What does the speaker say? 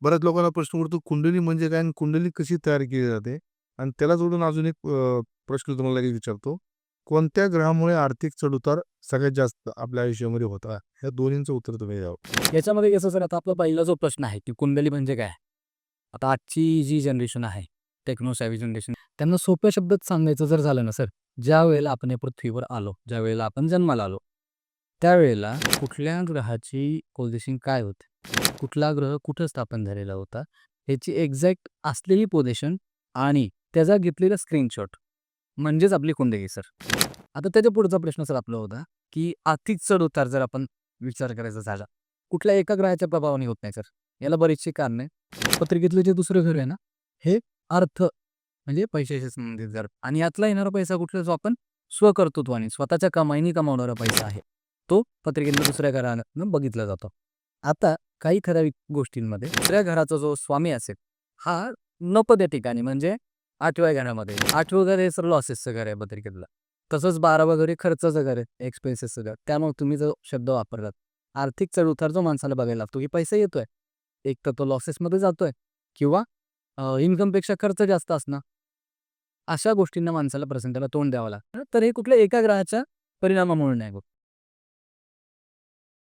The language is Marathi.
बऱ्याच लोकांना प्रश्न पडतो कुंडली म्हणजे काय आणि कुंडली कशी तयार केली जाते? आणि त्याला जोडून अजून एक प्रश्न तुम्हाला लगेच विचारतो. कोणत्या ग्रहामुळे आर्थिक चढ-उतार सगळ्यात जास्त आपल्या आयुष्यामध्ये होतात? ह्या दोन्हींचं उत्तर तुम्ही द्यावं. याच्यामध्ये कसं सर, आता आपला पहिला जो प्रश्न आहे, की कुंडली म्हणजे काय? आता आजची जी जनरेशन आहे, टेक्नो सॅव्ही जनरेशन, त्यांना सोप्या शब्दात सांगायचं जर झालं ना सर, ज्यावेळेला आपण या पृथ्वीवर आलो, ज्यावेळेला आपण जन्माला आलो, त्यावेळेला कुठल्या ग्रहाची पोझिशन काय होते? कुठला ग्रह कुठं स्थापन झालेला होता? ह्याची एक्झॅक्ट असलेली पोझिशन आणि त्याचा घेतलेला स्क्रीनशॉट म्हणजेच आपली कुंडली सर. आता त्याच्या पुढचा प्रश्न सर आपला होता, की आर्थिक चढ-उतार जर आपण विचार करायचा झाला, कुठल्या एका ग्रहाच्या प्रभावाने होत नाही सर. याला बरीचशी कारणे आहेत. पत्रिकेतलं जे दुसरं घर आहे ना, हे अर्थ म्हणजे पैशाशी संबंधित घर आणि यातला येणारा पैसा कुठला, जो आपण स्वकर्तृत्वाने स्वतःच्या कमाईने कमावणारा पैसा आहे, तो पत्रिकेतल्या दुसऱ्या घरानं बघितला जातो. आता काही ठराविक गोष्टींमध्ये दुसऱ्या घराचा जो स्वामी असेल, हा नपद या ठिकाणी म्हणजे 8व्या घरामध्ये. 8वं घर हे सर लॉसेसचं घर आहे पत्रिकेतलं. तसंच 12वं घर हे खर्चाचं घर आहे, एक्सपेन्सेसचं घर. त्यामुळे तुम्ही जो शब्द वापरलात, आर्थिक चढ-उतार जो माणसाला बघायला लागतो, की पैसा येतोय, एक तर तो लॉसेसमध्ये जातोय किंवा इन्कमपेक्षा खर्च जास्त असणं. अशा गोष्टींना माणसाला प्रसंगाला तोंड द्यावं लागतं. तर हे कुठल्या एका ग्रहाच्या परिणामामुळे नाही होत.